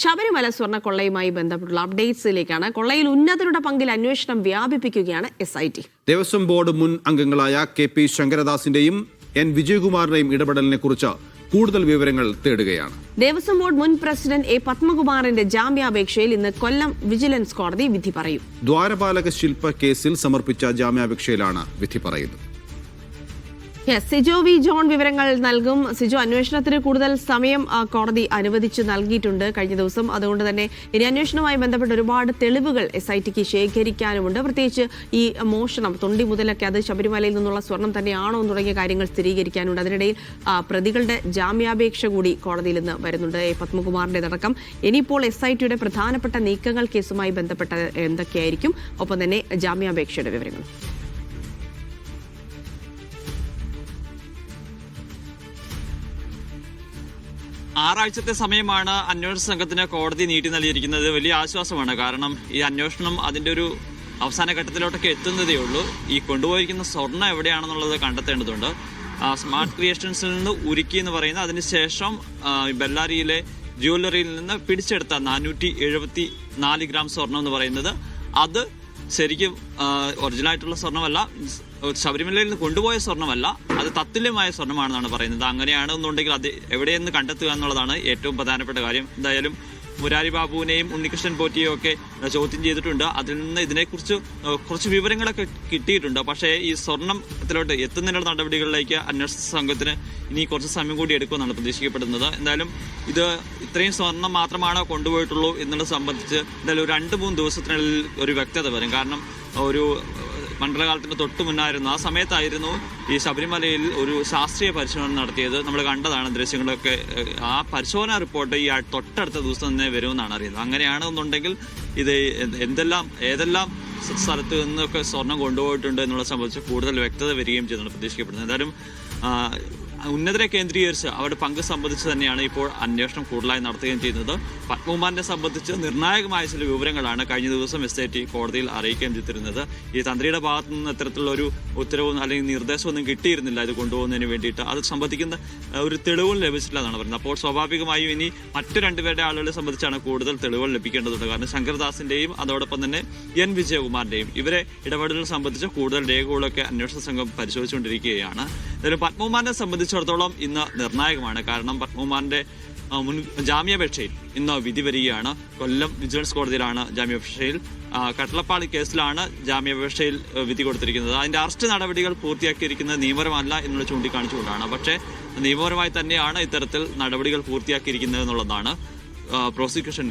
ശബരിമല സ്വർണ്ണക്കൊള്ളയുമായി ബന്ധപ്പെട്ടുള്ള അപ്ഡേറ്റ്സിലേക്കാണ്. കൊള്ളയിൽ ഉന്നതരുടെ പങ്കിൽ അന്വേഷണം വ്യാപിപ്പിക്കുകയാണ് SIT. Devaswom board മുൻ അംഗങ്ങളായ KP ശങ്കരദാസിന്റെയും N വിജയകുമാറിന്റെയും ഇടപെടലിനെ കുറിച്ച് കൂടുതൽ വിവരങ്ങൾ തേടുകയാണ്. ദേവസ്വം ബോർഡ് മുൻ പ്രസിഡന്റ് A പത്മകുമാറിന്റെ ജാമ്യാപേക്ഷയിൽ ഇന്ന് കൊല്ലം വിജിലൻസ് കോടതി വിധി പറയും. ദ്വാരപാലക ശില്പ കേസിൽ സമർപ്പിച്ച ജാമ്യാപേക്ഷയിലാണ് വിധി പറയുന്നത്. സിജോ വി ജോൺ വിവരങ്ങൾ നൽകും. സിജോ, അന്വേഷണത്തിന് കൂടുതൽ സമയം കോടതി അനുവദിച്ച് നൽകിയിട്ടുണ്ട് കഴിഞ്ഞ ദിവസം. അതുകൊണ്ട് തന്നെ ഇനി അന്വേഷണവുമായി ബന്ധപ്പെട്ട് ഒരുപാട് തെളിവുകൾ SITക്ക് ശേഖരിക്കാനുമുണ്ട്. പ്രത്യേകിച്ച് ഈ മോഷണം, തൊണ്ടി മുതലൊക്കെ അത് ശബരിമലയിൽ നിന്നുള്ള സ്വർണം തന്നെയാണോ തുടങ്ങിയ കാര്യങ്ങൾ സ്ഥിരീകരിക്കാനുണ്ട്. അതിനിടയിൽ പ്രതികളുടെ ജാമ്യാപേക്ഷ കൂടി കോടതിയിൽ നിന്ന് വരുന്നുണ്ട്. A പത്മകുമാറിന്റേതടക്കം. ഇനിയിപ്പോൾ SITയുടെ പ്രധാനപ്പെട്ട നീക്കങ്ങൾ കേസുമായി ബന്ധപ്പെട്ട എന്തൊക്കെയായിരിക്കും, ഒപ്പം തന്നെ ജാമ്യാപേക്ഷയുടെ വിവരങ്ങൾ. ആറാഴ്ചത്തെ സമയമാണ് അന്വേഷണ സംഘത്തിന് കോടതി നീട്ടി നൽകിയിരിക്കുന്നത്. വലിയ ആശ്വാസമാണ്. കാരണം ഈ അന്വേഷണം അതിൻ്റെ ഒരു അവസാന ഘട്ടത്തിലോട്ടൊക്കെ എത്തുന്നതേ ഉള്ളൂ. ഈ കൊണ്ടുപോയിരിക്കുന്ന സ്വർണ്ണം എവിടെയാണെന്നുള്ളത് കണ്ടെത്തേണ്ടതുണ്ട്. സ്മാർട്ട് ക്രിയേഷൻസിൽ നിന്ന് ഉരുക്കി എന്ന് പറയുന്ന അതിനുശേഷം ബെല്ലാരിയിലെ ജ്വല്ലറിയിൽ നിന്ന് പിടിച്ചെടുത്ത 474 ഗ്രാം സ്വർണം എന്ന് പറയുന്നത് അത് ശരിക്കും ഒറിജിനലായിട്ടുള്ള സ്വർണ്ണമല്ല, ശബരിമലയിൽ നിന്ന് കൊണ്ടുപോയ സ്വർണ്ണമല്ല, അത് തത്തുല്യമായ സ്വർണ്ണമാണെന്നാണ് പറയുന്നത്. അങ്ങനെയാണെന്നുണ്ടെങ്കിൽ അത് എവിടെയെന്ന് കണ്ടെത്തുക എന്നുള്ളതാണ് ഏറ്റവും പ്രധാനപ്പെട്ട കാര്യം. എന്തായാലും മുരാരി ബാബുവിനെയും ഉണ്ണികൃഷ്ണൻ പോറ്റിയെയും ഒക്കെ ചോദ്യം ചെയ്തിട്ടുണ്ട്. അതിൽ നിന്ന് ഇതിനെക്കുറിച്ച് കുറച്ച് വിവരങ്ങളൊക്കെ കിട്ടിയിട്ടുണ്ട്. പക്ഷേ ഈ സ്വർണ്ണത്തിലോട്ട് എത്തുന്നതിനുള്ള നടപടികളിലേക്ക് അന്വേഷണ സംഘത്തിന് ഇനി കുറച്ച് സമയം കൂടി എടുക്കുമെന്നാണ് പ്രതീക്ഷിക്കപ്പെടുന്നത്. എന്തായാലും ഇത് ഇത്രയും സ്വർണം മാത്രമാണോ കൊണ്ടുപോയിട്ടുള്ളൂ എന്നുള്ളത് സംബന്ധിച്ച് എന്തായാലും ഒരു 2-3 ദിവസത്തിനുള്ളിൽ ഒരു വ്യക്തത വരും. കാരണം ഒരു മണ്ഡലകാലത്തിന് തൊട്ട് മുന്നായിരുന്നു, ആ സമയത്തായിരുന്നു ഈ ശബരിമലയിൽ ഒരു ശാസ്ത്രീയ പരിശോധന നടത്തിയത്. നമ്മൾ കണ്ടതാണ് ദൃശ്യങ്ങളൊക്കെ. ആ പരിശോധന റിപ്പോർട്ട് ഈ തൊട്ടടുത്ത ദിവസം തന്നെ വരുമെന്നാണ് അറിയുന്നത്. അങ്ങനെയാണെന്നുണ്ടെങ്കിൽ ഇത് ഏതെല്ലാം സ്ഥലത്ത് നിന്നൊക്കെ സ്വർണം കൊണ്ടുപോയിട്ടുണ്ട് എന്നുള്ളത് സംബന്ധിച്ച് കൂടുതൽ വ്യക്തത വരികയും ചെയ്യുന്നതാണ് പ്രതീക്ഷിക്കപ്പെടുന്നത്. എന്തായാലും ഉന്നതരെ കേന്ദ്രീകരിച്ച് അവരുടെ പങ്ക് സംബന്ധിച്ച് തന്നെയാണ് ഇപ്പോൾ അന്വേഷണം കൂടുതലായി നടത്തുകയും ചെയ്യുന്നത്. പത്മകുമാറിനെ സംബന്ധിച്ച് നിർണായകമായ ചില വിവരങ്ങളാണ് കഴിഞ്ഞ ദിവസം SIT കോടതിയിൽ അറിയിക്കുകയും ചെയ്തിരുന്നത്. ഈ തന്ത്രിയുടെ ഭാഗത്തു നിന്ന് ഇത്തരത്തിലുള്ള ഒരു ഉത്തരവും അല്ലെങ്കിൽ നിർദ്ദേശമൊന്നും കിട്ടിയിരുന്നില്ല ഇത് കൊണ്ടുപോകുന്നതിന് വേണ്ടിയിട്ട്. അത് സംബന്ധിക്കുന്ന ഒരു തെളിവും ലഭിച്ചില്ല എന്നാണ് പറയുന്നത്. അപ്പോൾ സ്വാഭാവികമായും ഇനി മറ്റു 2 പേരുടെ ആളുകളെ സംബന്ധിച്ചാണ് കൂടുതൽ തെളിവുകൾ ലഭിക്കേണ്ടതുണ്ട്. കാരണം ശങ്കരദാസിന്റെയും അതോടൊപ്പം തന്നെ N വിജയകുമാറിന്റെയും ഇവരെ ഇടപെടലുകൾ സംബന്ധിച്ച് കൂടുതൽ രേഖകളൊക്കെ അന്വേഷണ സംഘം പരിശോധിച്ചുകൊണ്ടിരിക്കുകയാണ്. എന്തായാലും പത്മകുമാറിനെ സംബന്ധിച്ചിടത്തോളം ഇന്ന് നിർണായകമാണ്. കാരണം പത്മകുമാറിന്റെ മുൻ ജാമ്യാപേക്ഷയിൽ ഇന്ന് വിധി വരികയാണ്. കൊല്ലം വിജിലൻസ് കോടതിയിലാണ് ജാമ്യാപേക്ഷയിൽ. കട്ടളപ്പാളി കേസിലാണ് ജാമ്യാപേക്ഷയിൽ വിധി കൊടുത്തിരിക്കുന്നത്. അതിന്റെ അറസ്റ്റ് നടപടികൾ പൂർത്തിയാക്കിയിരിക്കുന്നത് നിയമപരമല്ല എന്നുള്ള ചൂണ്ടിക്കാണിച്ചുകൊണ്ടാണ്. പക്ഷേ നിയമപരമായി തന്നെയാണ് ഇത്തരത്തിൽ നടപടികൾ പൂർത്തിയാക്കിയിരിക്കുന്നത് എന്നുള്ളതാണ് പ്രോസിക്യൂഷൻ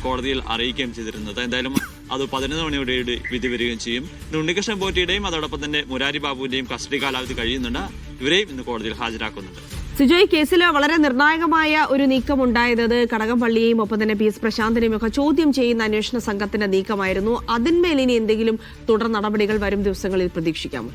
കോടതിയിൽ അറിയിക്കുകയും ചെയ്തിരുന്നത്. എന്തായാലും അത് 11 മണിയോടെ വിധി വരികയും ചെയ്യും. ഉണ്ണികൃഷ്ണൻ പോറ്റിയുടെയും അതോടൊപ്പം തന്നെ മുരാരി ബാബുവിന്റെയും കസ്റ്റഡി കാലാവധി കഴിയുന്നുണ്ട്. ഇവരെയും ഇന്ന് കോടതിയിൽ ഹാജരാക്കുന്നുണ്ട്. സിജോയ്, കേസിൽ വളരെ നിർണായകമായ ഒരു നീക്കമുണ്ടായത് കടകംപള്ളിയെയും ഒപ്പം തന്നെ PS പ്രശാന്തിനെയും ഒക്കെ ചോദ്യം ചെയ്യുന്ന അന്വേഷണ സംഘത്തിന്റെ നീക്കമായിരുന്നു. അതിന്മേൽ ഇനി എന്തെങ്കിലും തുടർ നടപടികൾ വരും ദിവസങ്ങളിൽ പ്രതീക്ഷിക്കാമോ?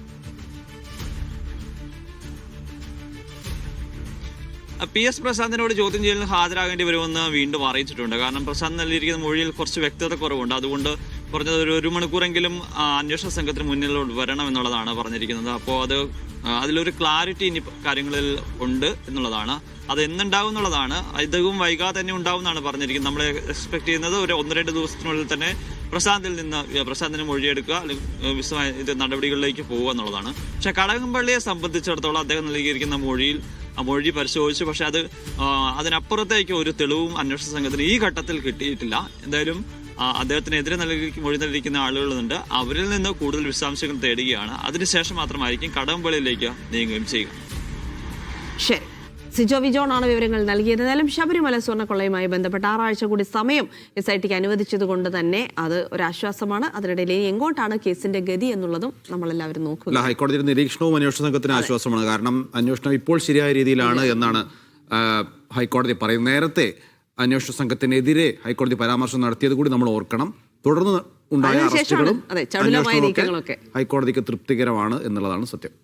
PS പ്രശാന്തിനോട് ചോദ്യം ചെയ്യലിന് ഹാജരാകേണ്ടി വരുമെന്ന് വീണ്ടും അറിയിച്ചിട്ടുണ്ട്. കാരണം പ്രശാന്ത് നൽകിയിരിക്കുന്ന മൊഴിയിൽ കുറച്ച് വ്യക്തത കുറവുണ്ട്. അതുകൊണ്ട് കുറഞ്ഞത് ഒരു 1 മണിക്കൂറെങ്കിലും അന്വേഷണ സംഘത്തിന് മുന്നിലോട്ട് വരണം എന്നുള്ളതാണ് പറഞ്ഞിരിക്കുന്നത്. അപ്പോൾ അതിലൊരു ക്ലാരിറ്റി ഇനി കാര്യങ്ങളിൽ ഉണ്ട് എന്നുള്ളതാണ്. അത് എന്നുണ്ടാവും എന്നുള്ളതാണ്. ഇതും വൈകാതെ തന്നെ ഉണ്ടാവും എന്നാണ് പറഞ്ഞിരിക്കുന്നത്. നമ്മൾ എക്സ്പെക്ട് ചെയ്യുന്നത് ഒരു 1-2 ദിവസത്തിനുള്ളിൽ തന്നെ പ്രശാന്തിന് മൊഴിയെടുക്കുക, അല്ലെങ്കിൽ വിശദമായ ഇത് നടപടികളിലേക്ക് പോകുക എന്നുള്ളതാണ്. പക്ഷെ കടകംപള്ളിയെ സംബന്ധിച്ചിടത്തോളം അദ്ദേഹം നൽകിയിരിക്കുന്ന മൊഴി പരിശോധിച്ചു. പക്ഷെ അതിനപ്പുറത്തേക്ക് ഒരു തെളിവും അന്വേഷണ സംഘത്തിന് ഈ ഘട്ടത്തിൽ കിട്ടിയിട്ടില്ല. എന്തായാലും അദ്ദേഹത്തിനെതിരെ മൊഴി നൽകിയിരിക്കുന്ന ആളുകളുണ്ട്. അവരിൽ നിന്ന് കൂടുതൽ വിശദാംശങ്ങൾ തേടുകയാണ്. അതിനുശേഷം മാത്രമായിരിക്കും കടകംപള്ളിയിലേക്ക് നീങ്ങുകയും ചെയ്യുക. ശരി, സിജോ വി ജോൺ ആണ് വിവരങ്ങൾ നൽകിയത്. എന്നാലും ശബരിമല സ്വർണ്ണക്കൊള്ളയുമായി ബന്ധപ്പെട്ട് 6 ആഴ്ച കൂടി സമയം SITക്ക് അനുവദിച്ചത് കൊണ്ട് തന്നെ അത് ഒരാശ്വാസമാണ്. അതിനിടയിൽ എങ്ങോട്ടാണ് കേസിന്റെ ഗതി എന്നുള്ളതും നമ്മളെല്ലാവരും നോക്കുക. ഹൈക്കോടതിയുടെ നിരീക്ഷണവും അന്വേഷണ സംഘത്തിന് ആശ്വാസമാണ്. കാരണം അന്വേഷണം ഇപ്പോൾ ശരിയായ രീതിയിലാണ് എന്നാണ് ഹൈക്കോടതി പറയുന്നത്. നേരത്തെ അന്വേഷണ സംഘത്തിനെതിരെ ഹൈക്കോടതി പരാമർശം നടത്തിയത് കൂടി നമ്മൾ ഓർക്കണം. തുടർന്ന് ഉണ്ടായ അറസ്റ്റുകളും ഹൈക്കോടതിക്ക് തൃപ്തികരമാണ് എന്നുള്ളതാണ് സത്യം.